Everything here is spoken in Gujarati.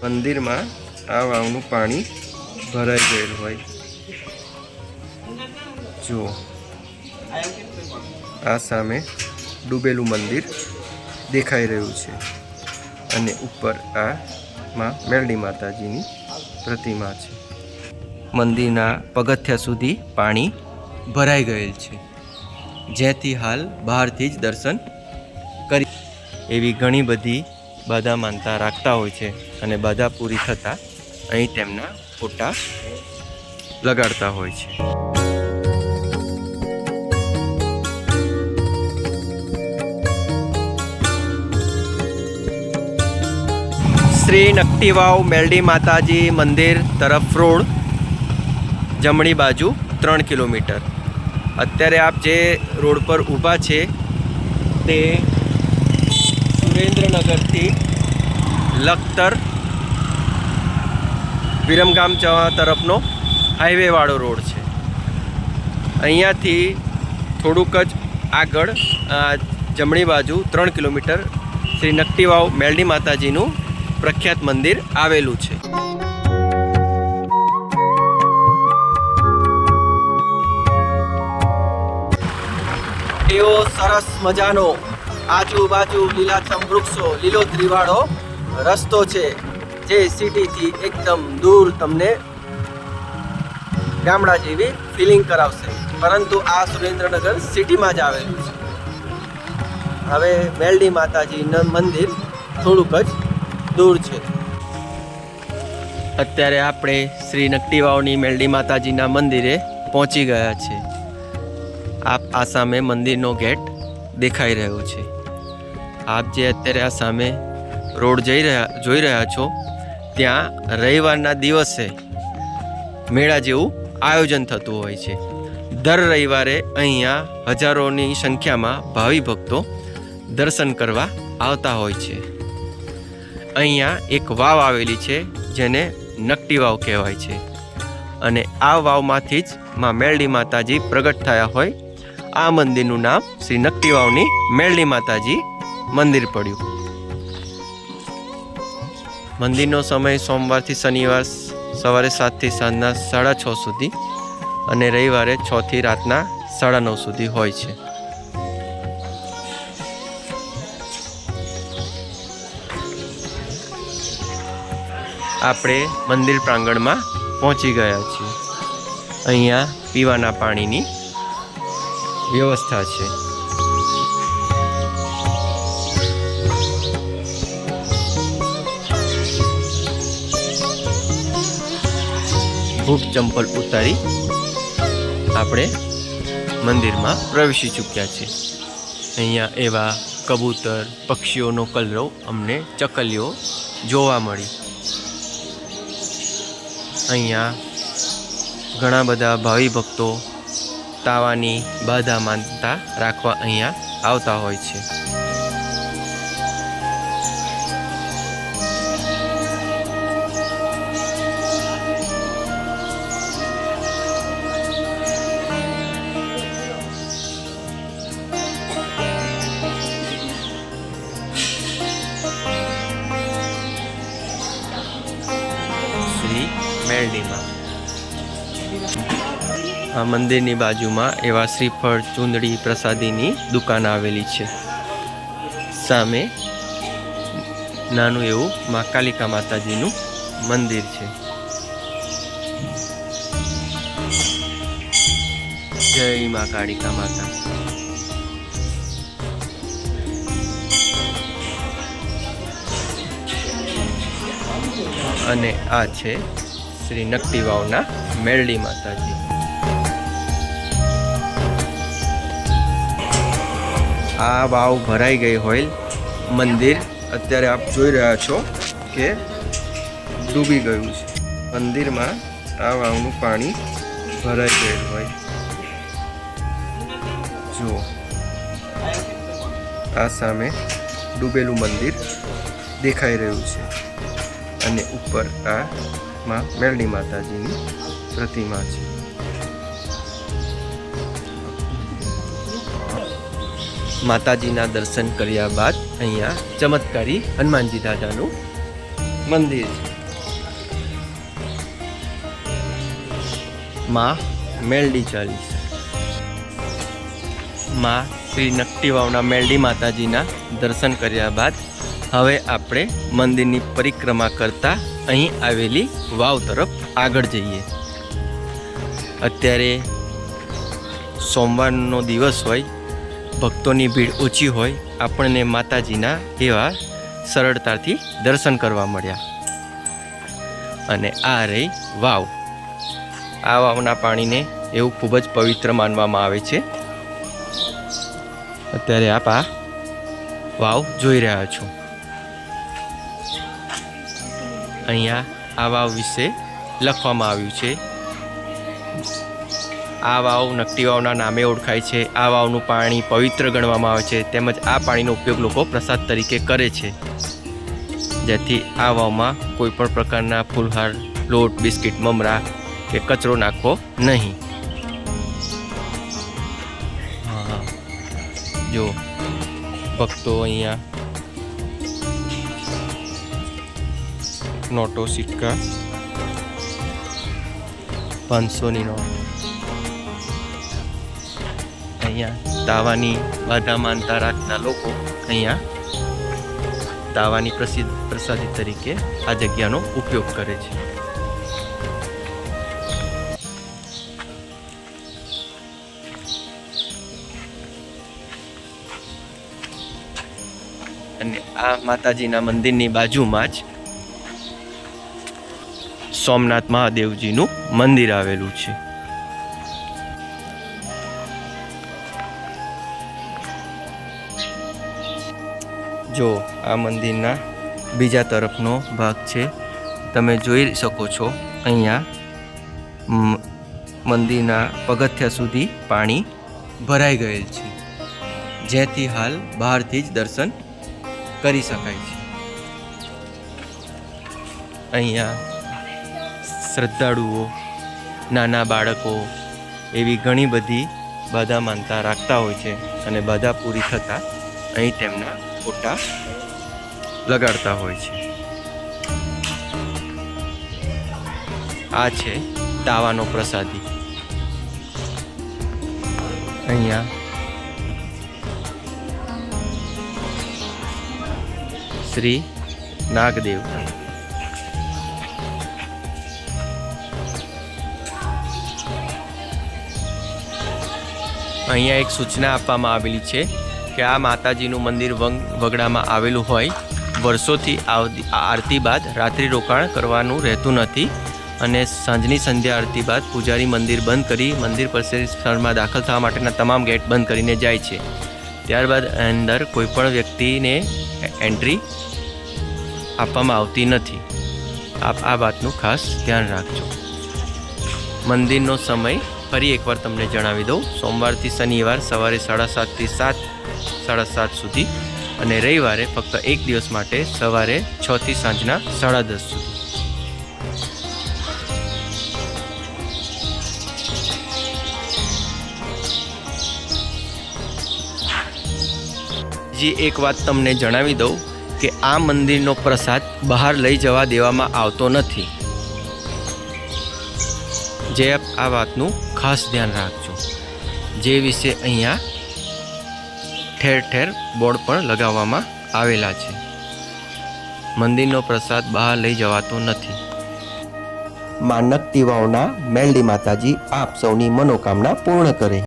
મંદિરમાં આ વાવનું પાણી ભરાઈ ગયેલું હોય જુઓ આ સામે ડૂબેલું મંદિર દેખાઈ રહ્યું છે અને ઉપર આ માં મેલડી માતાજીની પ્રતિમા છે। મંદિરના પગથિયા સુધી પાણી ભરાઈ ગયેલ છે જેથી હાલ બહારથી જ દર્શન કરી એવી ઘણી બધી બાધા માનતા રાખતા હોય છે અને બાધા પૂરી થતાં અહીં તેમના ફોટા લગાડતા હોય છે। શ્રી નકટી વાવ મેલડી માતાજી મંદિર તરફ રોડ જમણી બાજુ 3 કિલોમીટર। અત્યારે આપ જે રોડ પર ઊભા છે તે સુરેન્દ્રનગરથી લખતર વિરમગામ જવા તરફનો હાઈવે વાળો રોડ છે। અહીંયાથી થોડુંક જ આગળ જમણી બાજુ 3 કિલોમીટર શ્રી નકટી વાવ મેલડી માતાજીનું પ્રખ્યાત મંદિર આવેલું છે। એવો સરસ મજાનો આજુબાજુ લીલાછમ વૃક્ષો લીલોતરી વાળો રસ્તો છે જે સિટીથી એકદમ દૂર તમને ગામડા જેવી ફિલિંગ કરાવશે, પરંતુ આ સુરેન્દ્રનગર સિટીમાં જ આવેલું છે। હવે મેલડી માતાજીનું મંદિર થોડુંક જ દૂર છે। અત્યારે આપણે શ્રી નકટી વાવની મેલડી માતાજીના મંદિરે પહોંચી ગયા છે। આપ આ સામે મંદિરનો ગેટ દેખાઈ રહ્યો છે। આપ જે અત્યારે આ સામે રોડ જોઈ રહ્યા છો ત્યાં રવિવારના દિવસે મેળા જેવું આયોજન થતું હોય છે। દર રવિવારે અહીંયા હજારોની સંખ્યામાં ભાવિ ભક્તો દર્શન કરવા આવતા હોય છે। અહીંયા એક વાવ આવેલી છે જેને નકટી વાવ કહેવાય છે અને આ વાવમાંથી જ માં મેલડી માતાજી પ્રગટ થયા હોય આ મંદિરનું નામ શ્રી નકટી વાવની મેલડી માતાજી મંદિર પડ્યું। મંદિરનો સમય સોમવારથી શનિવાર સવારે 7 થી સાંજના 6:30 સુધી અને રવિવારે 6 થી રાતના 9:30 સુધી હોય છે। આપણે મંદિર પ્રાંગણમાં પહોંચી ગયા છીએ। અહીંયા પીવાના પાણીની વ્યવસ્થા છે। બૂટ ચંપલ ઉતારી આપણે મંદિરમાં પ્રવેશી ચૂક્યા છે। અહીંયા એવા કબૂતર પક્ષીઓનો કલરવ અમને ચકલીઓ જોવા મળી। અહીંયા ઘણા બધા ભાવિ ભક્તો તાવાની બાધા માનતા રાખવા અહીંયા આવતા હોય છે। શ્રી મેલડીમાં આ મંદિરની બાજુમાં એવા શ્રીફળ ચૂંદડી પ્રસાદીની દુકાન આવેલી છે। સામે નાનું એવું માં કાલિકા માતાજીનું મંદિર છે। જય માં કાલિકા માતા। અને આ છે શ્રી નકટી વાવના મેલડી માતાજી। આ વાવ ભરાઈ ગઈ હોય મંદિર અત્યારે આપ જોઈ રહ્યા છો કે ડૂબી ગયું છે। મંદિરમાં આ વાવનું પાણી ભરાઈ ગયેલું હોય જુઓ આ સામે ડૂબેલું મંદિર દેખાઈ રહ્યું છે અને ઉપર આ માં મેલડી માતાજીની પ્રતિમા છે। માતાજીના દર્શન કર્યા બાદ અહીંયા ચમત્કારી હનુમાનજી દાદાનું મંદિર છે। માં મેલડી ચાલીસ. માં શ્રી નકટી વાવના મેલડી માતાજીના દર્શન કર્યા બાદ હવે આપણે મંદિરની પરિક્રમા કરતા અહીં આવેલી વાવ તરફ આગળ જઈએ. અત્યારે સોમવારનો દિવસ હોય, ભક્તોની ભીડ ઓછી હોય, આપણને માતાજીના એવા સરળતાથી દર્શન કરવા મળ્યા. અને આ રહી વાવ. આ વાવના પાણીને એવું ખૂબ જ પવિત્ર માનવામાં આવે છે. અત્યારે આપ આ વાવ જોઈ રહ્યા છો. અહીંયા આ વાવ વિશે લખવામાં આવ્યું છે. આ વાવ નકટી વાવના નામે ઓળખાય છે. આ વાવનું પાણી પવિત્ર ગણવામાં આવે છે. તેમજ આ પાણીનો ઉપયોગ લોકો પ્રસાદ તરીકે કરે છે, જેથી આ વાવમાં કોઈ પણ પ્રકારના ફૂલહાર, લોટ, બિસ્કિટ, મમરા કે કચરો નાખવો નહીં. જો ભક્તો અહીંયા નોટો, સિક્કા, 500ની નોટ, અહીંયા તાવાની બાધા માનતા રાખતા લોકો અહીંયા તાવાની પ્રસાદી તરીકે આ જગ્યાનો ઉપયોગ કરે છે. અને આ માતાજીના મંદિરની બાજુમાં જ સોમનાથ મહાદેવજીનું મંદિર આવેલું છે. જો આ મંદિરના બીજા તરફનો ભાગ છે. તમે જોઈ શકો છો અહીંયા મંદિરના પગથિયા સુધી પાણી ભરાઈ ગયેલ છે, જેથી હાલ બહારથી જ દર્શન કરી શકાય છે. અહીંયા શ્રદ્ધાળુઓ, નાના બાળકો એવી ઘણી બધી બાધા માનતા રાખતા હોય છે અને બાધા પૂરી થતાં અહીં તેમના ફોટા લગાડતા હોય છે. આ છે તાવાનો પ્રસાદી. અહીંયા શ્રી નાગદેવતા. અહીંયા એક સૂચના આપવામાં આવેલી છે કે આ માતાજીનું મંદિર વગડામાં આવેલું હોય, વર્ષોથી આરતી બાદ રાત્રિ રોકાણ કરવાનું રહેતું નથી અને સાંજની સંધ્યા આરતી બાદ પૂજારી મંદિર બંધ કરી મંદિર પરિસરમાં દાખલ થવા માટેના તમામ ગેટ બંધ કરીને જાય છે. ત્યારબાદ અંદર કોઈપણ વ્યક્તિને એન્ટ્રી આપવામાં આવતી નથી. આપ આ વાતનું ખાસ ધ્યાન રાખજો. મંદિરનો સમય ફરી એકવાર તમને જણાવી દઉં. સોમવારથી શનિવાર સવારે 7:30 થી 7:30 સુધી અને રવિવારે ફક્ત એક દિવસ માટે સવારે 6 થી સાંજના 10:30 સુધી. એક વાત તમને જણાવી દઉં કે આ મંદિરનો પ્રસાદ બહાર લઈ જવા દેવામાં આવતો નથી. જે આ વાતનું ખાસ ધ્યાન રાખજો. જે વિશે અહીંયા ઠેર ઠેર બોર્ડ પણ લગાવવામાં આવેલા છે. મંદિરનો પ્રસાદ બહાર લઈ જવાતો નથી. માં નકટી વાવના મેલડી માતાજી આપ સૌની મનોકામના પૂર્ણ કરે.